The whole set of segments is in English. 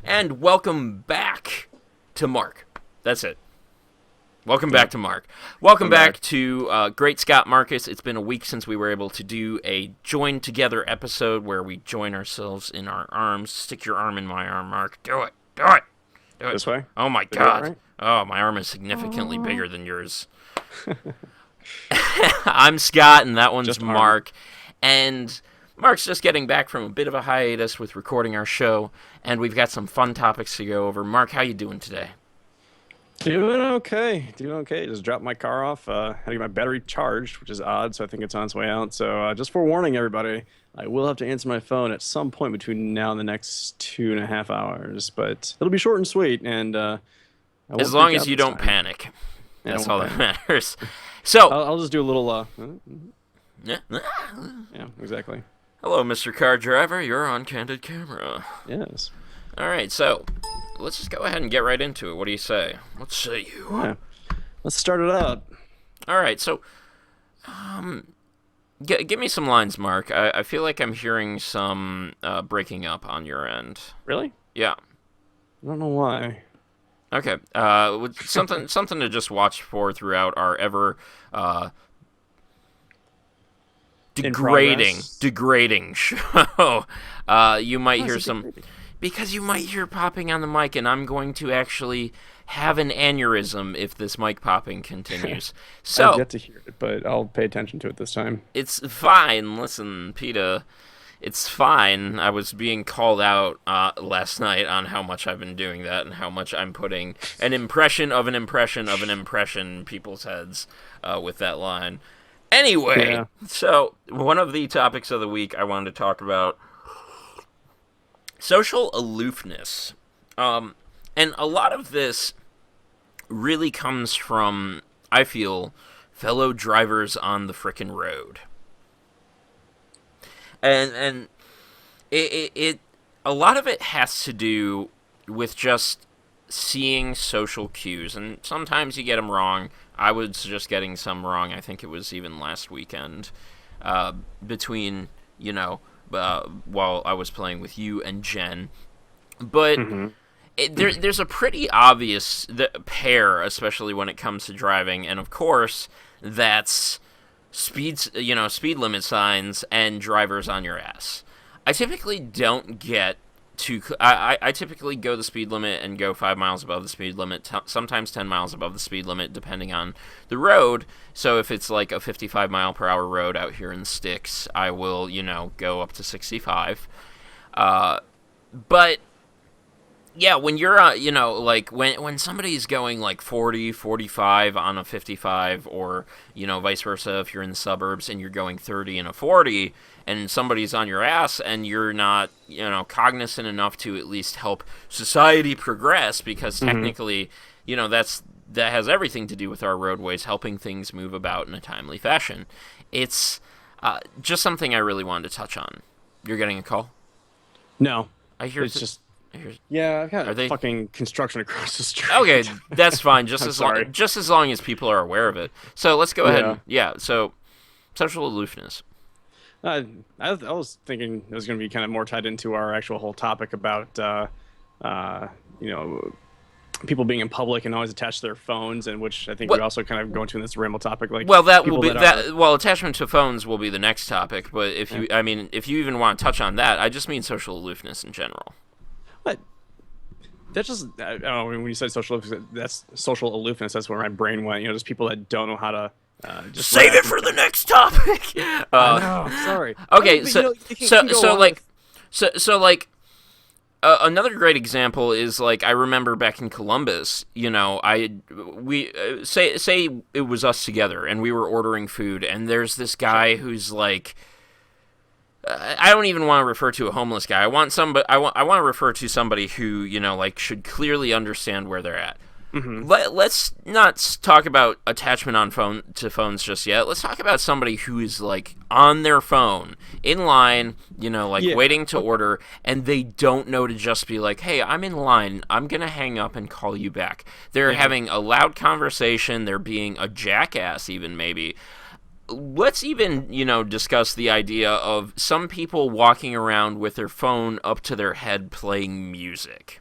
And welcome back to Marc. That's it. Welcome back to Marc. Welcome back to Great Scott Marcus. It's been a week since we were able to do a joined together episode where we join ourselves in our arms. Stick your arm in my arm, Marc. Do it. Do it. Do it. This way? Oh my God. Right? Oh, my arm is significantly bigger than yours. I'm Scott, and that one's Marc. And Marc's just getting back from a bit of a hiatus with recording our show, and we've got some fun topics to go over. Marc, how you doing today? Doing okay. Just dropped my car off. Had to get my battery charged, which is odd, so I think it's on its way out. So just forewarning everybody, I will have to answer my phone at some point between now and the next 2.5 hours, but it'll be short and sweet. And as long as you don't panic, that's all that matters. So I'll just do a little. Yeah, exactly. Hello, Mr. Car Driver. You're on Candid Camera. Yes. All right, so let's just go ahead and get right into it. What do you say? What say you? Yeah. Let's start it out. All right, so give me some lines, Marc. I feel like I'm hearing some breaking up on your end. Really? Yeah. I don't know why. Okay. Something to just watch for throughout our ever degrading show. You might hear some, because you might hear popping on the mic, and I'm going to actually have an aneurysm if this mic popping continues. So I've yet to hear it, but I'll pay attention to it this time. It's fine. Listen, PETA, it's fine. I was being called out last night on how much I've been doing that and how much I'm putting an impression of an impression of an impression in people's heads with that line. Anyway, So one of the topics of the week I wanted to talk about social aloofness. And a lot of this really comes from, I feel, fellow drivers on the frickin' road. And it a lot of it has to do with just seeing social cues, and sometimes you get them wrong. I was just getting some wrong. I think it was even last weekend between, while I was playing with you and Jen. But there's a pretty obvious pair, especially when it comes to driving, and of course, that's speed limit signs and drivers on your ass. I typically don't get to. I typically go the speed limit and go 5 miles above the speed limit, sometimes 10 miles above the speed limit, depending on the road. So if it's like a 55 mile per hour road out here in the sticks, I will, go up to 65. But yeah, when you're, when somebody's going like 40, 45 on a 55, or, vice versa, if you're in the suburbs and you're going 30 and a 40, and somebody's on your ass and you're not, cognizant enough to at least help society progress, because technically, that has everything to do with our roadways, helping things move about in a timely fashion. It's just something I really wanted to touch on. You're getting a call? No. I hear it's just... Yeah, I've got fucking construction across the street. Okay, that's fine. Just as long as people are aware of it. So let's go ahead. So social aloofness. I was thinking it was going to be kind of more tied into our actual whole topic about people being in public and always attached to their phones, and which I think we also kind of go into in this Ramble topic. Like, well, that will be that. Well, attachment to phones will be the next topic. But if you even want to touch on that, I just mean social aloofness in general. But that's just, I don't know, when you said social aloofness, that's where my brain went. Just people that don't know how to just save it for the next topic. I know, sorry. Okay, another great example is, like, I remember back in Columbus, we say it was us together and we were ordering food, and there's this guy who's like, I don't even want to refer to a homeless guy. I want to refer to somebody who, should clearly understand where they're at. Let's not talk about attachment to phones just yet. Let's talk about somebody who is, like, on their phone, in line, waiting to order, and they don't know to just be like, hey, I'm in line. I'm going to hang up and call you back. They're having a loud conversation. They're being a jackass even, maybe. Let's even, discuss the idea of some people walking around with their phone up to their head playing music.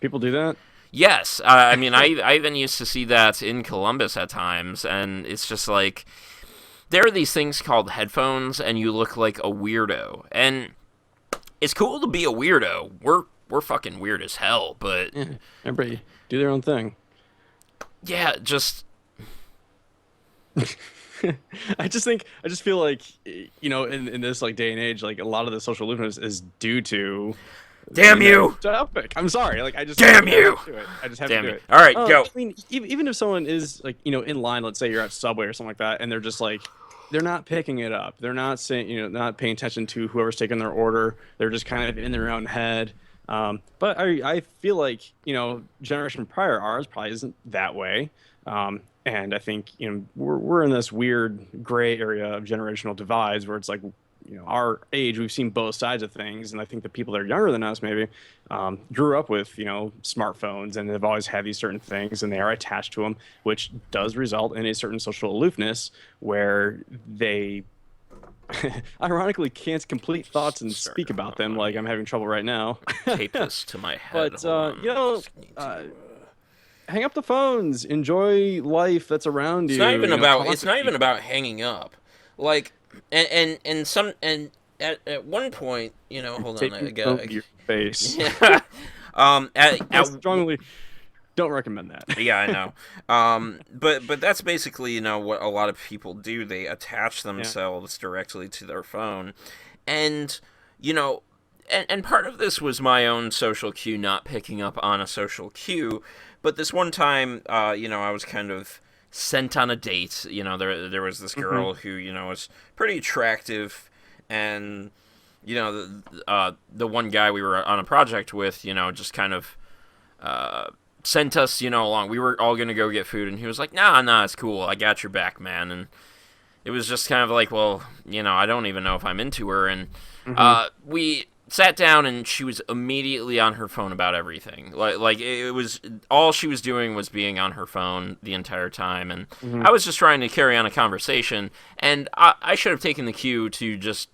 People do that. Yes, I mean, I even used to see that in Columbus at times, and it's just like there are these things called headphones, and you look like a weirdo, and it's cool to be a weirdo. We're fucking weird as hell, but Yeah, everybody do their own thing. yeah, just I just feel like in this like day and age, like a lot of the social aloofness is due to damn you, topic. I'm sorry, like damn I you, have to do it. I just have to damn do you. it. All right, go. I mean, even if someone is like in line, let's say you're at Subway or something like that, and they're just like they're not picking it up. They're not saying not paying attention to whoever's taking their order. They're just kind of in their own head. But I feel like generation prior ours probably isn't that way. And I think we're in this weird gray area of generational divides where it's like our age we've seen both sides of things, and I think the people that are younger than us maybe grew up with smartphones and they've always had these certain things and they are attached to them, which does result in a certain social aloofness where they ironically can't complete thoughts and Sorry, speak about them like I'm having trouble right now. tape this to my head. But Hold on. Just need uh, to, hang up the phones, enjoy life that's around it's you. not even about. Talk It's to not even people. about hanging up. Like, and some and at one point, hold on, Taking I the phone got. to your face. Yeah. I strongly don't recommend that. Yeah, I know. But that's basically what a lot of people do. They attach Yeah. themselves directly to their phone, and you know, and part of this was my own social cue not picking up on a social cue. But this one time, I was kind of sent on a date. There was this Hmm. girl who was pretty attractive, and the one guy we were on a project with, just kind of sent us, along. We were all gonna go get food, and he was like, "Nah, it's cool. I got your back, man." And it was just kind of like, well, I don't even know if I'm into her. And Hmm. we sat down, and she was immediately on her phone about everything. Like it was all she was doing was being on her phone the entire time. And Hmm. I was just trying to carry on a conversation, and I should have taken the cue to just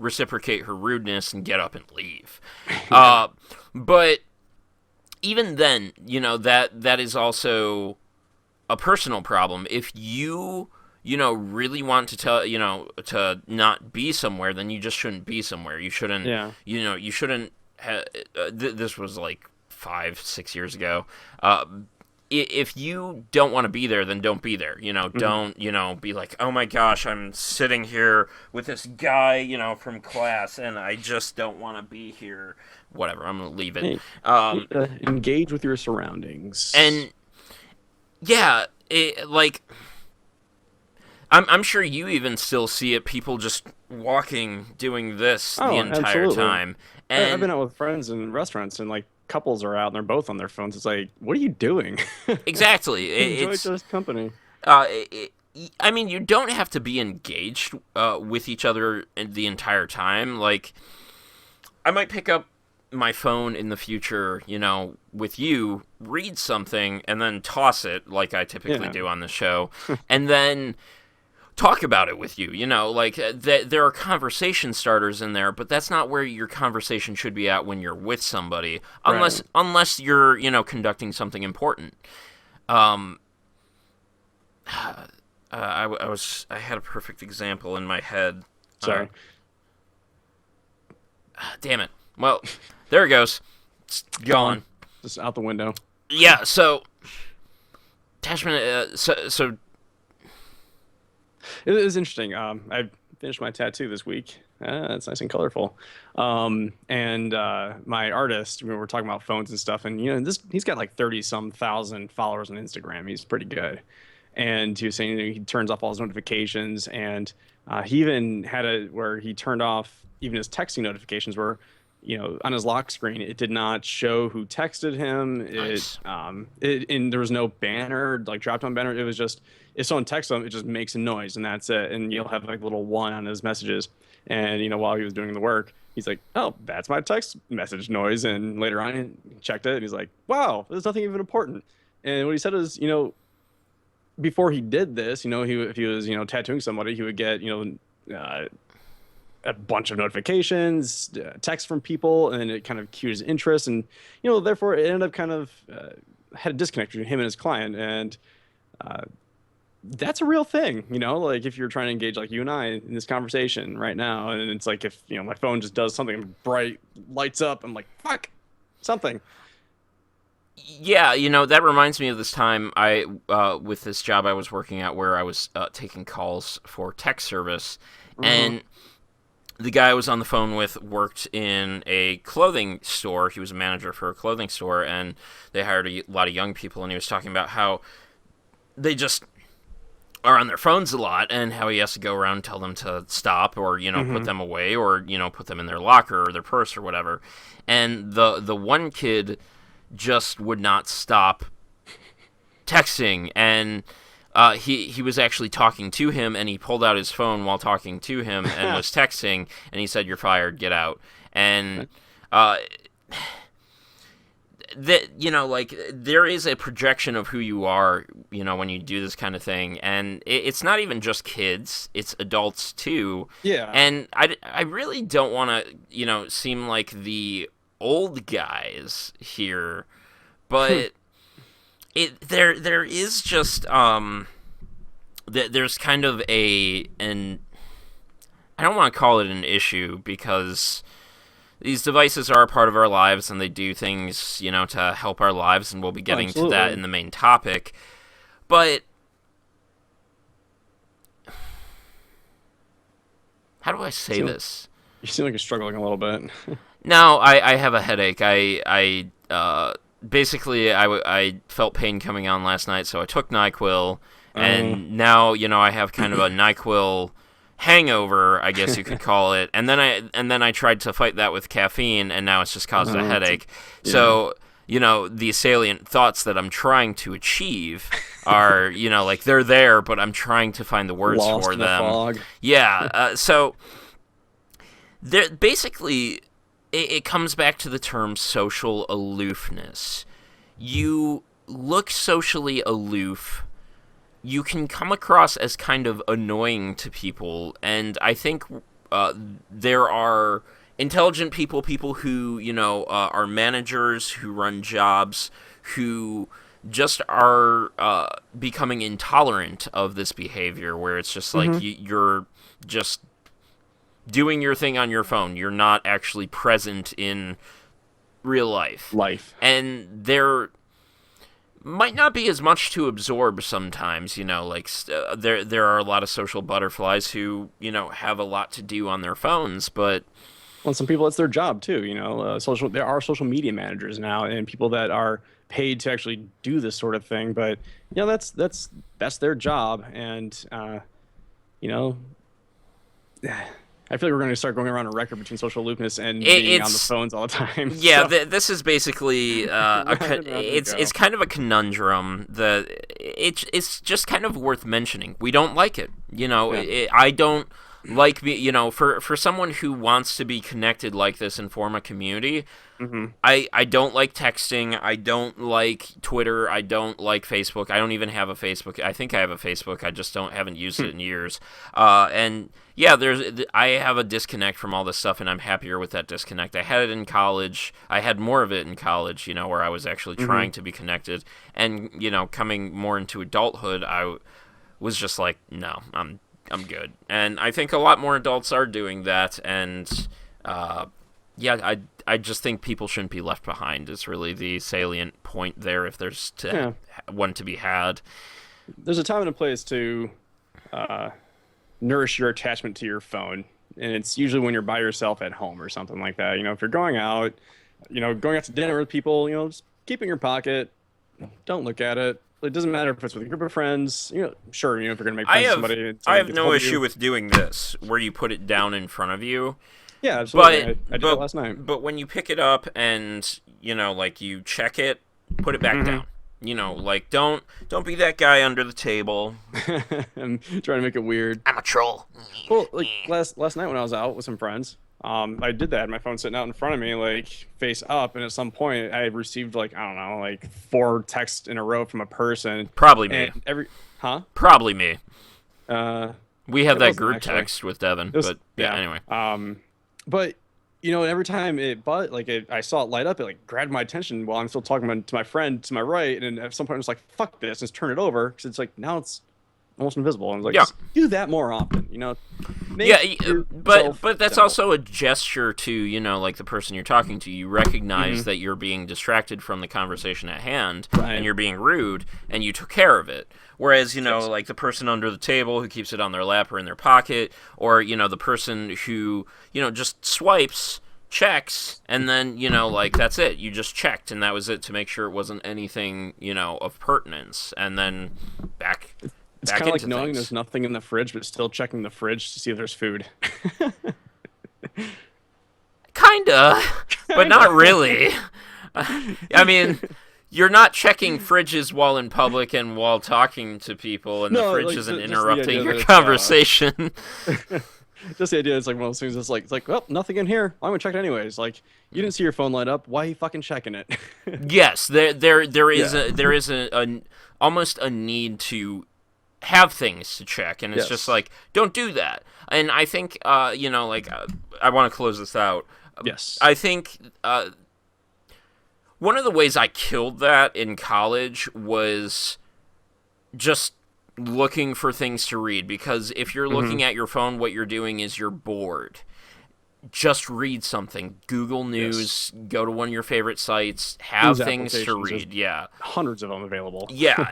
reciprocate her rudeness and get up and leave. Yeah. But even then, that is also a personal problem. If you really want to tell to not be somewhere, then you just shouldn't be somewhere. You shouldn't Yeah. you shouldn't this was like 5-6 years ago. If you don't want to be there, then don't be there. Hmm. Don't be like, oh my gosh, I'm sitting here with this guy from class, and I just don't want to be here. Whatever, I'm gonna leave it. Hey, Um, engage with your surroundings. and yeah, like I'm sure you even still see it. People just walking, doing this the Oh, entire absolutely. time, I've and been out with friends in restaurants and like couples are out and they're both on their phones. It's like, what are you doing? exactly, Enjoy each it's other's company. uh, it, I mean, you don't have to be engaged with each other the entire time. Like, I might pick up my phone in the future, with you, read something, and then toss it like I typically Yeah. do on the show, and then talk about it with you. Like there are conversation starters in there, but that's not where your conversation should be at when you're with somebody, Right. unless you're conducting something important. Um, I had a perfect example in my head. Uh, Sorry. Damn it. Well, there it goes. It's Gone. gone. Just out the window. Yeah. So attachment. So It was interesting. I finished my tattoo this week. It's nice and colorful. And my artist, we were talking about phones and stuff, and he's got like 30 some thousand followers on Instagram. He's pretty good. And he was saying he turns off all his notifications, and he even had a where he turned off even his texting notifications, where on his lock screen it did not show who texted him. nice. And there was no banner like drop down banner. It was just if someone texts him, it just makes a noise and that's it. And you'll have like a little one on his messages. And while he was doing the work, he's like, "Oh, that's my text message noise." And later on, he checked it, and he's like, "Wow, there's nothing even important." And what he said is, before he did this, if he was, tattooing somebody, he would get, uh, a bunch of notifications, text from people, and it kind of cues interest, and therefore it ended up kind of had a disconnect between him and his client, and uh, that's a real thing. Like if you're trying to engage like you and I in this conversation right now, and it's like if my phone just does something bright, lights up, I'm like fuck something. Yeah, that reminds me of this time with this job I was working at where I was taking calls for tech service, Uh-huh. and the guy I was on the phone with worked in a clothing store. He was a manager for a clothing store, and they hired a lot of young people, and he was talking about how they just are on their phones a lot and how he has to go around and tell them to stop or, put Hmm. them away or, put them in their locker or their purse or whatever. And the one kid just would not stop texting, and he was actually talking to him, and he pulled out his phone while talking to him and was texting, and he said, "You're fired, get out." And uh, that like there is a projection of who you are, when you do this kind of thing, and it's not even just kids; it's adults too. Yeah. And I really don't want to seem like the old guys here, but there is just there's kind of an I don't want to call it an issue because these devices are a part of our lives and they do things, to help our lives, and we'll be Oh, getting to that absolutely. in the main topic. But how do I You say seem, this? you seem like you're struggling a little bit. No, I have a headache. I basically I felt pain coming on last night, so I took NyQuil, Uh, and now I have kind of a NyQuil hangover, I guess you could call it. And then I tried to fight that with caffeine, and now it's just caused a uh, headache. yeah. So the salient thoughts that I'm trying to achieve are like they're there, but I'm trying to find the words Lost for in the them. fog. Yeah. So there basically it comes back to the term social aloofness. You look socially aloof, you can come across as kind of annoying to people, and I think uh, there are intelligent people, people who are managers, who run jobs, who just are becoming intolerant of this behavior, where it's just like Hmm. you're just doing your thing on your phone. You're not actually present in real life. Life. And there might not be as much to absorb sometimes, like there are a lot of social butterflies who, have a lot to do on their phones, but Well, some people, it's their job too. There are social media managers now, and people that are paid to actually do this sort of thing. But that's their job, and you know, I feel like we're going to start going around a record between social aloofness and being on the it's phones all the time. yeah, So this is basically round and round we it's go. kind of a conundrum. It's just kind of worth mentioning. We don't like it. Yeah. I don't like for someone who wants to be connected like this and form a community. Hmm. I don't like texting. I don't like Twitter. I don't like Facebook. I don't even have a Facebook. I think I have a Facebook. I just haven't used it in years. And yeah, I have a disconnect from all this stuff, and I'm happier with that disconnect. I had it in college. I had more of it in college, where I was actually Hmm. trying to be connected. And coming more into adulthood, I was just like, no, I'm good. And I think a lot more adults are doing that. And yeah, I just think people shouldn't be left behind. Is really the salient point there. If there's Yeah. one to be had. There's a time and a place to uh, nourish your attachment to your phone. And it's usually when you're by yourself at home or something like that. If you're going out to dinner with people, just keep it in your pocket. Don't look at it. It doesn't matter if it's with a group of friends. Sure, if you're going to make I friends with have somebody and I somebody have gets a no hold of issue you. with doing this, where you put it down in front of you. Yeah, absolutely. But I did that but last night. but when you pick it up and like you check it, put it back Hmm. down. Like don't be that guy under the table. I'm trying to make it weird. I'm a troll. Well, like last night when I was out with some friends, I did that. My phone sitting out in front of me, like face up, and at some point I received like I don't know, like four texts in a row from a person, Probably me. and huh? Probably me. Uh, We have It that wasn't group actually. text with Devin, It was, but yeah. yeah. Anyway, But every time I saw it light up, it like grabbed my attention while I'm still talking to my friend to my right, and at some point I was like, "Fuck this," and just turn it over because it's like now it's almost invisible. And I was like, yeah. just do that more often. Yeah, Make yourself but that's simple. also a gesture to, like the person you're talking to. You recognize Hmm. that you're being distracted from the conversation at hand and Right. you're being rude and you took care of it. Whereas, Yes. like the person under the table who keeps it on their lap or in their pocket, or, the person who, just swipes, checks, and then, like that's it. You just checked and that was it to make sure it wasn't anything, of pertinence. And then back It's back kind of like into knowing things. there's nothing in the fridge, but still checking the fridge to see if there's food. Kinda, but not Kinda. really. I mean, you're not checking fridges while in public and while talking to people, and the No, fridge like isn't just the interrupting idea your that it's conversation. just the idea. It's like one of those things. It's like, well, nothing in here. I'm gonna check it anyways. Like you didn't see your phone light up. Why are you fucking checking it? Yes, there is Yeah. a almost a need to have things to check, and it's just Yes. like don't do that. And I think like I want to close this out. Yes. I think one of the ways I killed that in college was just looking for things to read, because if you're Hmm. looking at your phone, what you're doing is you're bored. Just read something. Google Yes. News, go to one of your favorite sites, have News things to applications. There's read. Yeah. hundreds of them available. Yeah,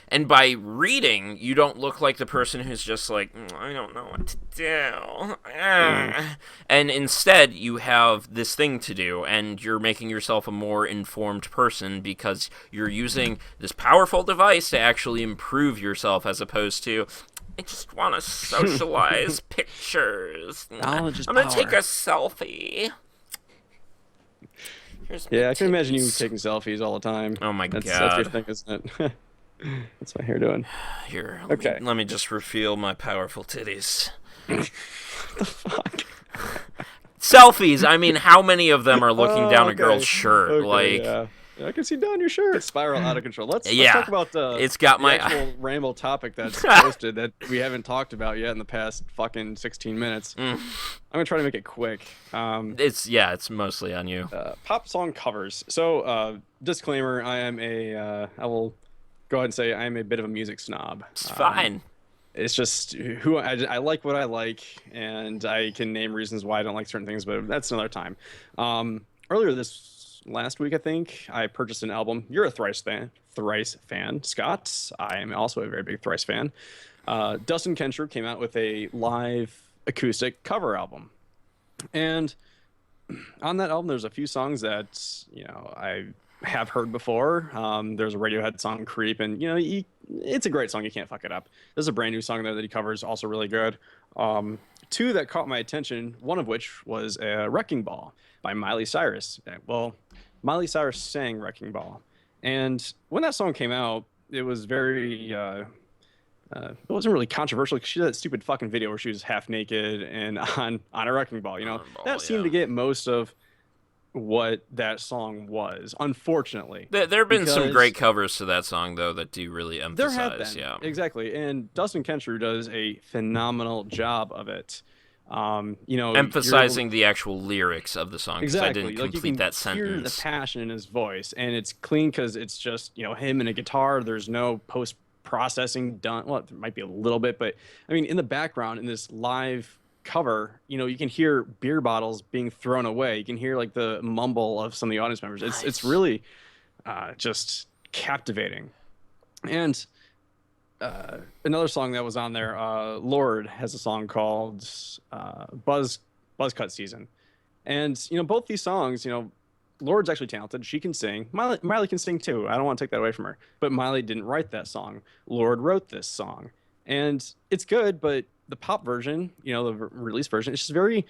and by reading, you don't look like the person who's just like, I don't know what to do. Mm. And instead, you have this thing to do, and you're making yourself a more informed person because you're using this powerful device to actually improve yourself, as opposed to, I just want to socialize pictures. Knowledge is I'm going to take power. a selfie. Here's my Yeah, I can imagine you titties. taking selfies all the time. Oh my That's your god. thing, isn't it? That's my hair doing. Here, Okay. let me just reveal my powerful titties. The fuck? Selfies. I mean, how many of them are looking Oh, down a okay. girl's shirt? Okay, Like, yeah. Yeah, I can see down your shirt. Spiral out of control. Let's yeah, talk about it's got the my. actual Ramble topic that's posted that we haven't talked about yet in the past fucking 16 minutes. I'm gonna try to make it quick. It's mostly on you. Pop song covers. So, disclaimer: I will go ahead and say I am a bit of a music snob. It's fine. It's just who I like what I like, and I can name reasons why I don't like certain things, but that's another time. Earlier this last week, I think I purchased an album. You're a Thrice fan, Scott. I am also a very big Thrice fan. Dustin Kensher came out with a live acoustic cover album, and on that album, there's a few songs that I have heard before. There's a Radiohead song, "Creep," and it's a great song. You can't fuck it up. There's a brand new song there that he covers, also really good. Two that caught my attention, one of which was "Wrecking Ball" by Miley Cyrus. Well, Miley Cyrus sang "Wrecking Ball," and when that song came out, it was very it wasn't really controversial because she did that stupid fucking video where she was half naked and on a wrecking ball. Ball, That seemed yeah. to get most of what that song was, unfortunately, There have been some because great covers to that song, though, that do really there have emphasize. been Yeah. exactly, and Dustin Kensrue does a phenomenal job of it. You're able Emphasizing the actual lyrics of the song, because I exactly didn't like you complete can that hear the sentence. passion in his voice, and it's clean because it's just him and a guitar. There's no post processing done. Well, there might be a little bit, but I mean, in the background in this live cover, you can hear beer bottles being thrown away. You can hear like the mumble of some of the audience members. It's Nice. really just captivating. And another song that was on there, Lord has a song called Buzzcut Season. And both these songs, Lord's actually talented. She can sing. Miley can sing too. I don't want to take that away from her. But Miley didn't write that song. Lord wrote this song. And it's good, but the pop version, the release version, it's just very,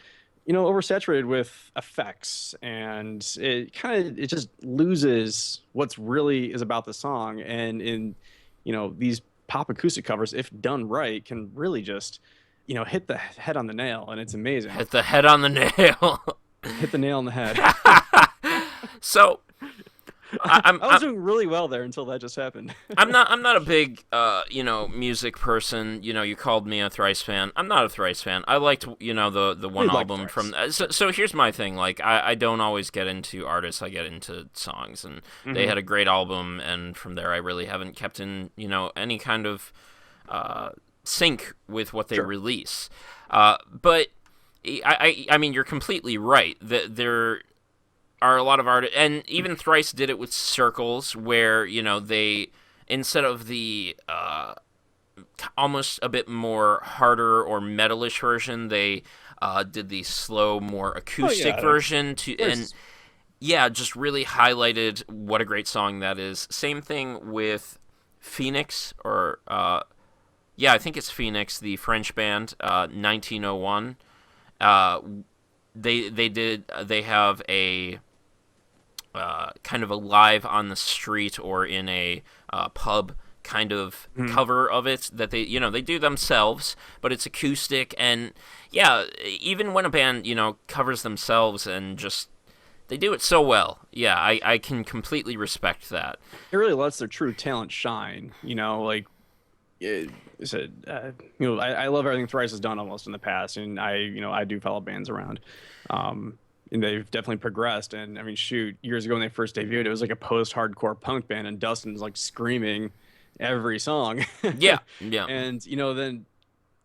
oversaturated with effects, and it just loses what's really is about the song. And in these pop acoustic covers, if done right, can really just hit the head on the nail, and it's amazing. Hit the head on the nail. Hit the nail on the head. So, I, I'm I was I'm doing really well there until that just happened. I'm not a big music person. You called me a Thrice fan. I'm not a Thrice fan. I liked the one We like album from. thrice. So here's my thing. Like I don't always get into artists. I get into songs, and they Hmm. had a great album, and from there I really haven't kept in any kind of sync with what they Sure. release. But I mean you're completely right that there are a lot of artists, and even Thrice did it with Circles, where they, instead of the almost a bit more harder or metalish version, they did the slow, more Oh acoustic yeah, version and thrice. yeah, just really highlighted what a great song that is. Same thing with Phoenix, or yeah, I think it's Phoenix, the French band, 1901. Uh, they have a kind of a live on the street or in a pub kind of Mhm. cover of it that they do themselves, but it's acoustic. And yeah, even when a band covers themselves and just they do it so well, yeah, I can completely respect that. It really lets their true talent shine. Like I said, I love everything Thrice has done almost in the past, and I do follow bands around. And they've definitely progressed. And I mean, shoot, years ago when they first debuted, it was like a post-hardcore punk band, and Dustin's like screaming every song. Yeah, yeah, And then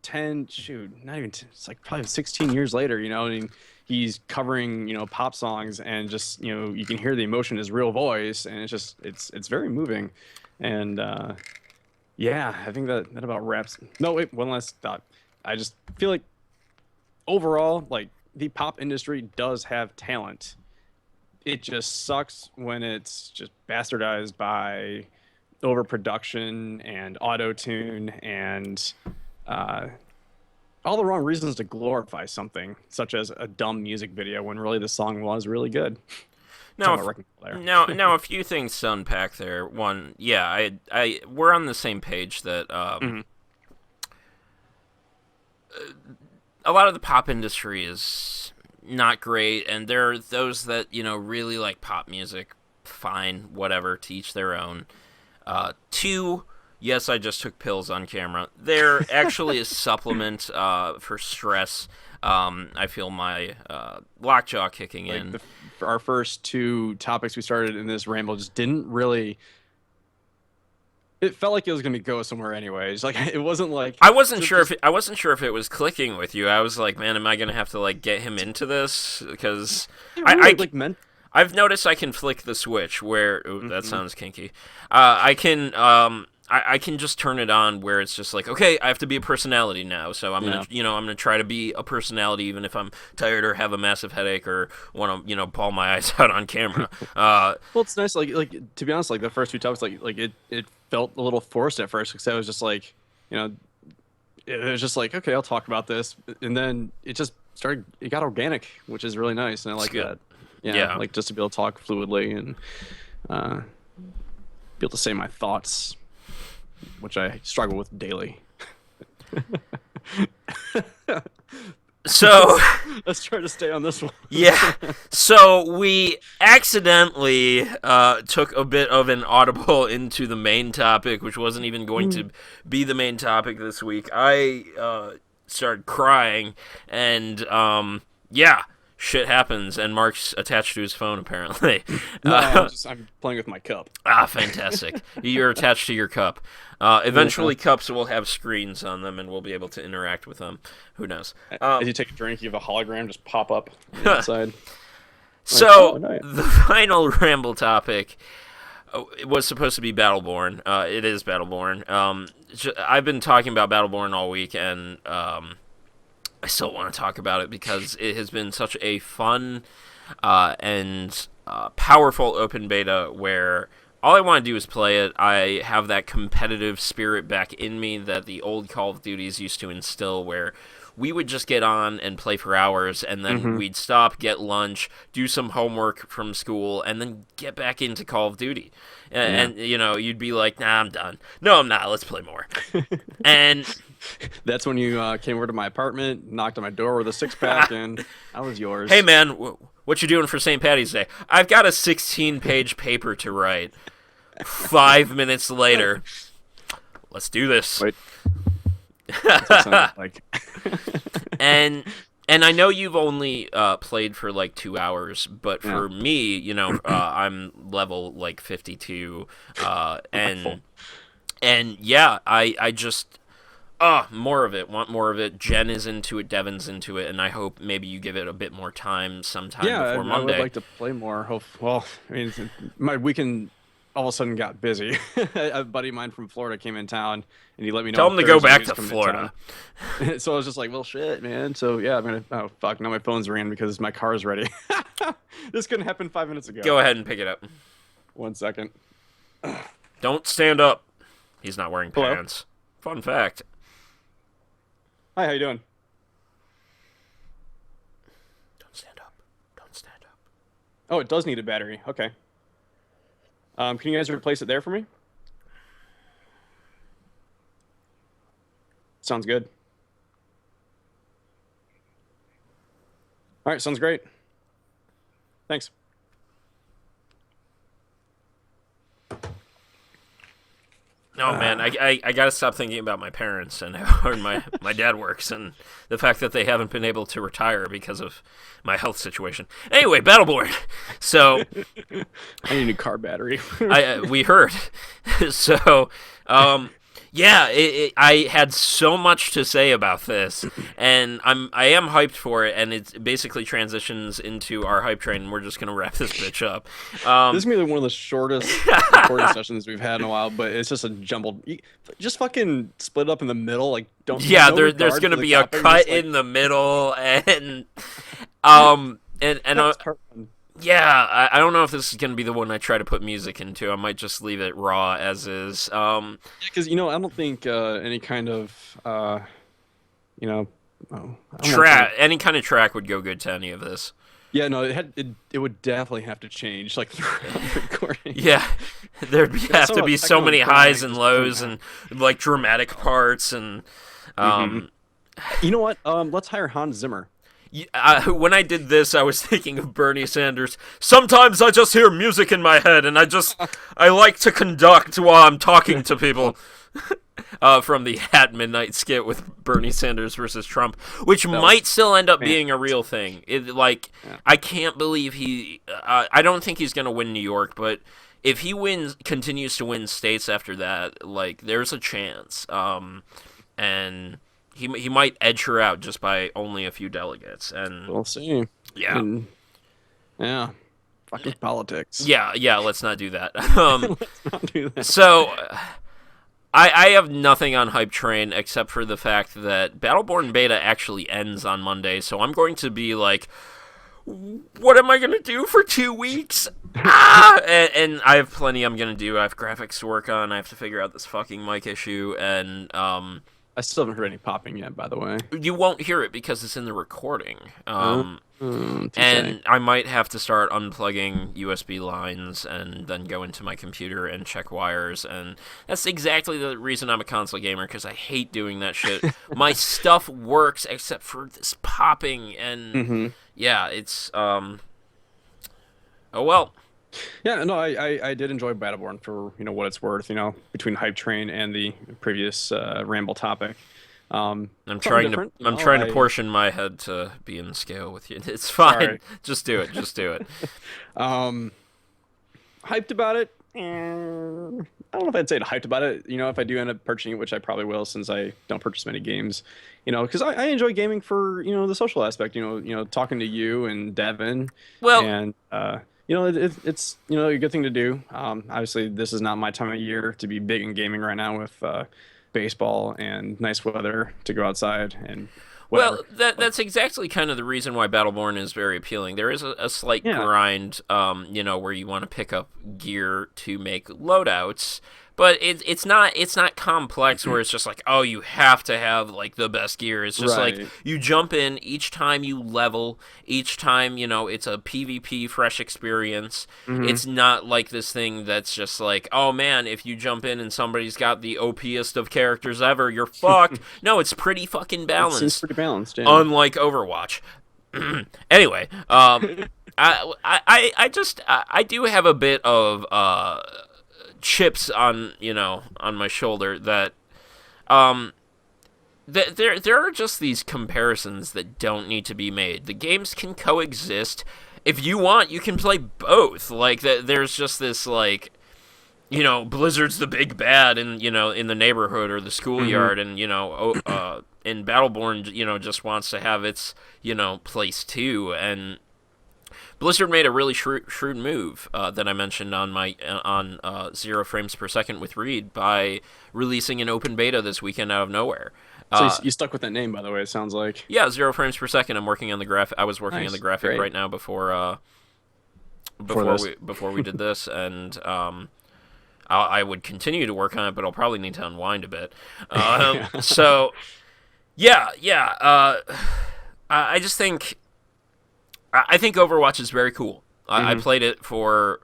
10, shoot, not even 10, it's like probably 16 years later, and he's covering, pop songs, and just, you can hear the emotion in his real voice, and it's very moving. And yeah, I think that about wraps. No, wait, one last thought. I just feel like overall, like the pop industry does have talent. It just sucks when it's just bastardized by overproduction and auto tune and uh, all the wrong reasons to glorify something, such as a dumb music video when really the song was really good. now Talking about if, Wrecking Ball now a few things to unpack there. One, yeah, I we're on the same page that there. a lot of the pop industry is not great, and there are those that really like pop music. Fine, whatever, to each their own. Two, yes, I just took pills on camera. They're actually a supplement for stress. I feel my lockjaw kicking Like in. for our first two topics we started in this ramble just didn't really. It felt like it was going to go somewhere anyways. Like it wasn't like just I wasn't sure if it was clicking with you. I was like, man, am I gonna have to like get him into this? Because it I, really I like meant. I've noticed I can flick the switch where ooh, that Mhm. sounds kinky. I can just turn it on where it's just like, okay, I have to be a personality now. So Yeah. I'm gonna try to be a personality even if I'm tired or have a massive headache or want to bawl my eyes out on camera. Well, it's nice. Like to be honest, like the first two topics, like it felt a little forced at first because I was just like, you know, it was just like, okay, I'll talk about this, and then it just started. It got organic, which is really nice, and I it's like good. that. Yeah, Yeah. like just to be able to talk fluidly and uh, be able to say my thoughts, which I struggle with daily. So Let's try to stay on this one. yeah. So we accidentally took a bit of an audible into the main topic, which wasn't even going to be the main topic this week. I started crying, and yeah, shit happens, and Mark's attached to his phone apparently. No, I'm playing with my cup. Fantastic. You're attached to your cup. Yeah. Eventually, cups will have screens on them, and we'll be able to interact with them. Who knows? As you take a drink, you have a hologram just pop up on the outside. Like, oh So no, yeah. the final ramble topic it was supposed to be Battleborn. It is Battleborn. I've been talking about Battleborn all week, and I still want to talk about it because it has been such a fun and powerful open beta where all I want to do is play it. I have that competitive spirit back in me that the old Call of Duties used to instill, where we would just get on and play for hours, and then Hmm. we'd stop, get lunch, do some homework from school, and then get back into Call of Duty. Yeah. And you'd be like, nah, I'm done. No, I'm not. Let's play more. And That's when you came over to my apartment, knocked on my door with a six pack, and I was yours. hey, man, What you doing for St. Patty's Day? I've got a 16-page paper to write. 5 minutes later, let's do this. Wait. That's what it sounded like. and and I know you've only played for like 2 hours, but Yeah. for me, I'm level like 52, Full. and yeah, I just more of it, want more of it. Jen is into it, Devin's into it, and I hope maybe you give it a bit more time sometime Yeah, before I would Monday. like to play more. Well, I mean, my weekend all of a sudden got busy. A buddy of mine from Florida came in town, and he let me know Tell on him to go Thursday he back was to coming Florida. town. So I was just like, well, shit, man. So yeah, I'm gonna. Oh fuck! Now my phone's ringing because my car's ready. This couldn't happen 5 minutes ago. Go ahead and pick it up. 1 second. Don't stand up. He's not wearing Hello? pants. Fun fact. Hi, how you doing? Don't stand up. Don't stand up. Oh, it does need a battery. Okay. Can you guys replace it there for me? Sounds good. All right, sounds great. Thanks. No, man, I gotta stop thinking about my parents and how hard my dad works and the fact that they haven't been able to retire because of my health situation. Anyway, Battleborn. So I need a new car battery. we heard. So yeah, I had so much to say about this, and I am hyped for it, and it basically transitions into our hype train, and we're just gonna wrap this bitch up. This is gonna be one of the shortest recording sessions we've had in a while, but it's just a jumbled. Just fucking split up in the middle, like don't. Yeah, no there's regard gonna for the be a topic, cut just, like, in the middle, and and that's part one. yeah, I don't know if this is gonna be the one I try to put music into. I might just leave it raw as is. Because I don't think any kind of you know, oh, I don't want Track to. any kind of track would go good to any of this. Yeah, no, it would definitely have to change like throughout the recording. Yeah, there'd have to Some be so techno many recording highs and just lows doesn't and like dramatic parts and um. You know what? Let's hire Hans Zimmer. When I did this, I was thinking of Bernie Sanders. Sometimes I just hear music in my head, and I like to conduct while I'm talking to people. From the At Midnight skit with Bernie Sanders versus Trump, which might still end up being a real thing. Yeah. I can't believe he. I don't think he's gonna win New York, but if he continues to win states after that, like there's a chance. And he might edge her out just by only a few delegates. And We'll see. yeah, Yeah. Fucking politics. yeah. Let's not do that. Let's not do that. So. I have nothing on Hype Train except for the fact that Battleborn Beta actually ends on Monday, so I'm going to be like, what am I going to do for 2 weeks? And I have plenty I'm going to do. I have graphics to work on. I have to figure out this fucking mic issue, and I still haven't heard any popping yet, by the way. you won't hear it because it's in the recording. Touche. And I might have to start unplugging USB lines and then go into my computer and check wires. And that's exactly the reason I'm a console gamer, because I hate doing that shit. My stuff works except for this popping. And yeah, it's oh well. Yeah, no, I did enjoy Battleborn for what it's worth. Between Hype Train and the previous Ramble topic. I'm trying to portion my head to be in scale with you. It's fine. Sorry. Just do it. Just do it. Hyped about it. I don't know if I'd say hyped about it. If I do end up purchasing it, which I probably will, since I don't purchase many games. Because I enjoy gaming for the social aspect. Talking to you and Devin. Well, and it's a good thing to do. Obviously, this is not my time of year to be big in gaming right now with baseball and nice weather to go outside and whatever. Well, that's exactly kind of the reason why Battleborn is very appealing. There is a slight grind, where you want to pick up gear to make loadouts, but it's not complex where it's just like, oh, you have to have like the best gear. It's just like you jump in each time you level, each time it's a PvP fresh experience. It's not like this thing that's just like, oh man, if you jump in and somebody's got the OPest of characters ever, you're fucked. No, it's pretty fucking balanced. It's pretty balanced, yeah. Unlike Overwatch. Anyway, I do have a bit of chips on on my shoulder that um there are just these comparisons that don't need to be made. The games can coexist. If you want, you can play both. Like there's just this like Blizzard's the big bad in in the neighborhood or the schoolyard, and in Battleborn, just wants to have its place too. And Blizzard made a really shrewd move that I mentioned on my on 0 frames per second with Reed by releasing an open beta this weekend out of nowhere. So you stuck with that name, by the way. It sounds like. Yeah, 0 frames per second. I'm working on the graphic. I was working on the graphic Great. right now before we did this, and I would continue to work on it, but I'll probably need to unwind a bit. So yeah. I just think I think Overwatch is very cool. I played it for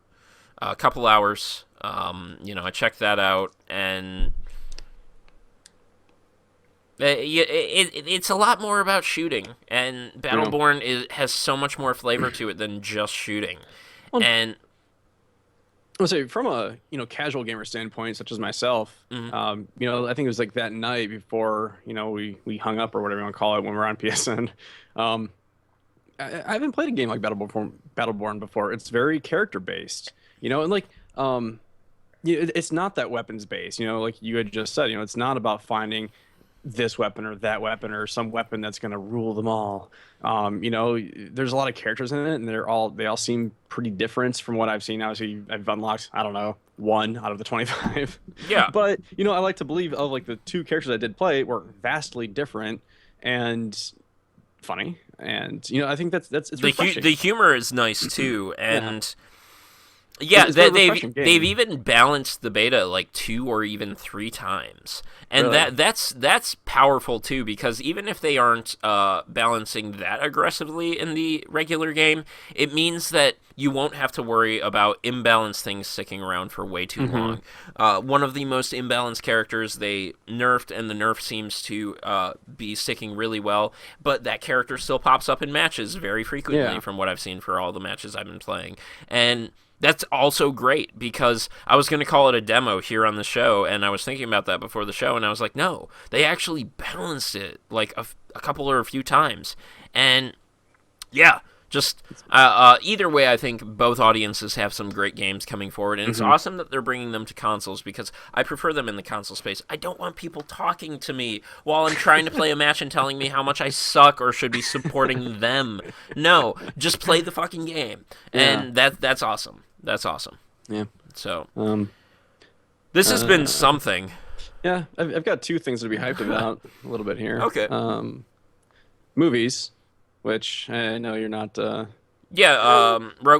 a couple hours. I checked that out, and it's a lot more about shooting. And Battleborn has so much more flavor to it than just shooting. Well, And I'll say from a casual gamer standpoint, such as myself, I think it was like that night before we hung up or whatever you want to call it when we're on PSN. I haven't played a game like Battleborn before. It's very character based, and like it's not that weapons based. Like you had just said, it's not about finding this weapon or that weapon or some weapon that's going to rule them all. There's a lot of characters in it, and they all seem pretty different from what I've seen. Obviously, I've unlocked, I don't know, 1 out of the 25. Yeah. But I like to believe of like the 2 characters I did play were vastly different and funny, and I think that's it's refreshing. the humor is nice too, and It's a refreshing game. they've even balanced the beta like 2 or even 3 times, and Really? that's powerful too, because even if they aren't balancing that aggressively in the regular game, it means that you won't have to worry about imbalanced things sticking around for way too long. One of the most imbalanced characters they nerfed, and the nerf seems to be sticking really well, but that character still pops up in matches very frequently from what I've seen for all the matches I've been playing. And that's also great, because I was going to call it a demo here on the show, and I was thinking about that before the show, and I was like, no, they actually balanced it like a couple or a few times. And yeah, just either way, I think both audiences have some great games coming forward, and it's awesome that they're bringing them to consoles, because I prefer them in the console space. I don't want people talking to me while I'm trying to play a match and telling me how much I suck or should be supporting them. No, just play the fucking game, and that's awesome. That's awesome. Yeah. So this has been something. Yeah, I've got 2 things to be hyped about a little bit here. Okay. Movies, which I know you're not. Rogue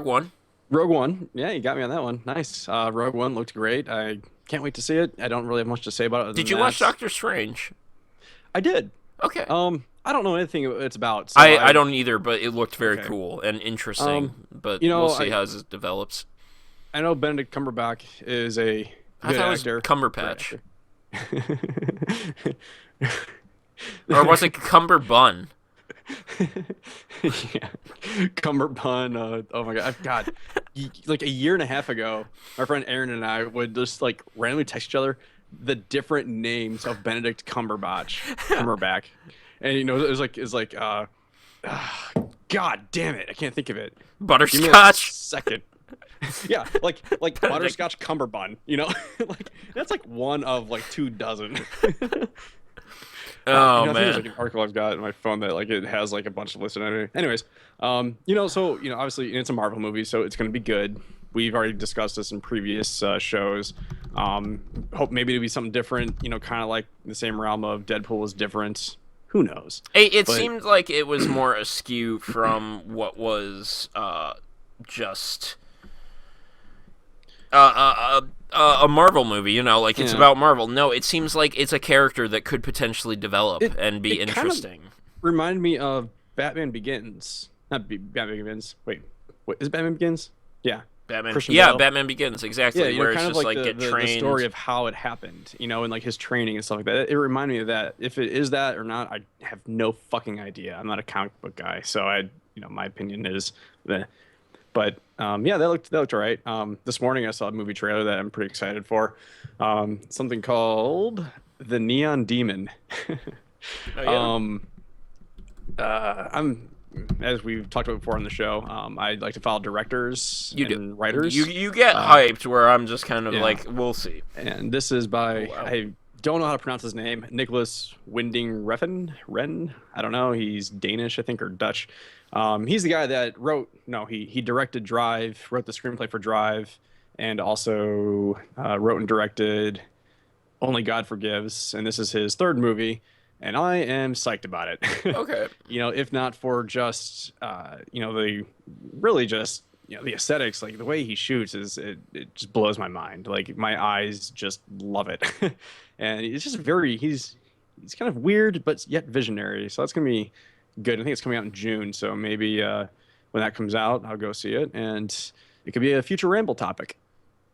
One. Rogue One. Yeah, you got me on that one. Nice. Rogue One looked great. I can't wait to see it. I don't really have much to say about it. Other Did than you watch that. Doctor Strange? I did. Okay. I don't know anything it's about. So I don't either, but it looked very Okay. cool and interesting. But know, we'll see how this develops. I know Benedict Cumberbatch is a I good thought it was actor. Cumberpatch. Great actor. Or was it Cumberbun? Yeah, Cumberbun. Oh my God! Like a year and a half ago, my friend Aaron and I would just like randomly text each other the different names of Benedict Cumberbatch, and it was like God damn it, I can't think of it. Give me a Butterscotch? second. Yeah, like butterscotch cummerbun. Like that's like one of like 2 dozen. Oh, I think there's man. like an article I've got in my phone that like it has like a bunch of listed on it. Anyways, so obviously it's a Marvel movie, so it's gonna be good. We've already discussed this in previous shows. Hope maybe it'll be something different. Kind of like the same realm of Deadpool was different. Who knows? It seemed like it was more askew from what was just a Marvel movie, like it's about Marvel. No, it seems like it's a character that could potentially develop and be interesting. Remind me of Batman Begins. Not Batman Begins. Wait, is it Batman Begins? Yeah. Batman. Christian Yeah, Bale. Batman Begins, exactly. Yeah, where it's kind just of like the, get trained. the story of how it happened, and like his training and stuff like that. It reminded me of that. If it is that or not, I have no fucking idea. I'm not a comic book guy, so my opinion is that. But yeah, they looked all right. This morning I saw a movie trailer that I'm pretty excited for. Something called The Neon Demon. Oh yeah. um, I'm as we've talked about before on the show. I like to follow directors You do. and You writers. you get Uh, hyped where I'm just kind of yeah, like, we'll see. and this is Oh by wow. I don't know how to pronounce his name, Nicholas Winding Refn. Ren. I don't know. He's Danish, I think, or Dutch. He's the guy that wrote. No, he directed Drive, wrote the screenplay for Drive, and also wrote and directed Only God Forgives. And this is his third movie, and I am psyched about it. Okay. If not for just the really just the aesthetics, like the way he shoots it just blows my mind. Like my eyes just love it. And it's just very he's kind of weird but yet visionary. So that's gonna be good. I think it's coming out in June, so maybe when that comes out, I'll go see it, and it could be a future ramble topic.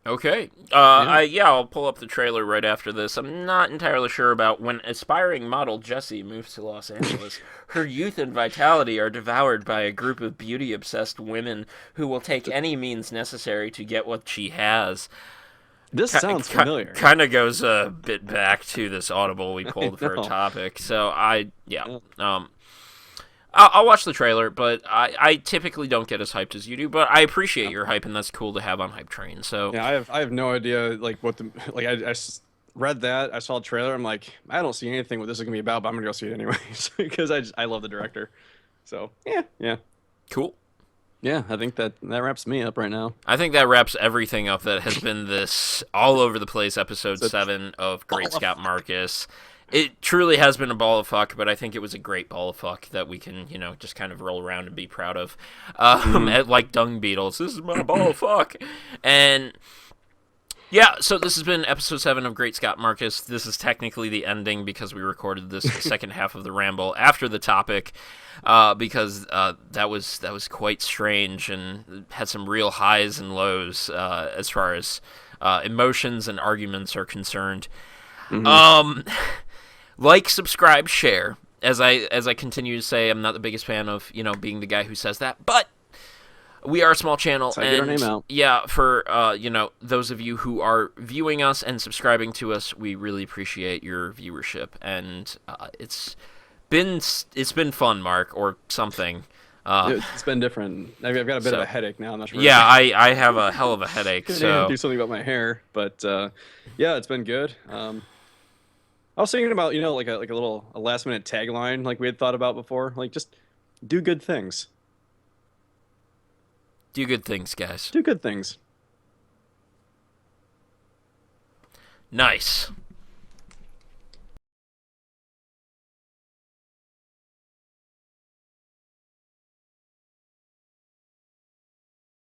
Okay. Yeah. I'll pull up the trailer right after this. I'm not entirely sure about when aspiring model Jessie moves to Los Angeles. Her youth and vitality are devoured by a group of beauty-obsessed women who will take any means necessary to get what she has. This sounds familiar. Kind of goes a bit back to this audible we I pulled for a know. topic. So yeah. Yeah. I'll watch the trailer, but I typically don't get as hyped as you do. But I appreciate your hype, and that's cool to have on Hype Train. So Yeah, I have no idea like what the like read that, I saw the trailer, I'm like, I don't see anything what this is gonna be about, but I'm gonna go see it anyways because I love the director. So yeah, yeah, cool. yeah. I think that wraps me up right now. I think that wraps everything up that has been this all over the place episode So 7 of ball Great of Scott Marcus. It truly has been a ball of fuck, but I think it was a great ball of fuck that we can, just kind of roll around and be proud of. hmm Like dung beetles. This is my ball of fuck. And yeah, so this has been episode 7 of Great Scott Marcus. This is technically the ending because we recorded this second half of the ramble after the topic, because that was quite strange and had some real highs and lows as far as emotions and arguments are concerned. hmm Um, like, subscribe, share. As I continue to say, I'm not the biggest fan of being the guy who says that, but we are a small channel, That's how you get our name and out. yeah, for those of you who are viewing us and subscribing to us, we really appreciate your viewership, and it's been fun, Mark, or something. It's been different. I've got a bit of So a headache now. I'm not sure. yeah, I have a hell of a headache. Gonna So do something about my hair, but yeah, it's been good. I was thinking about like a last minute tagline like we had thought about before, like just do good things. do good things, guys. Do good things. Nice.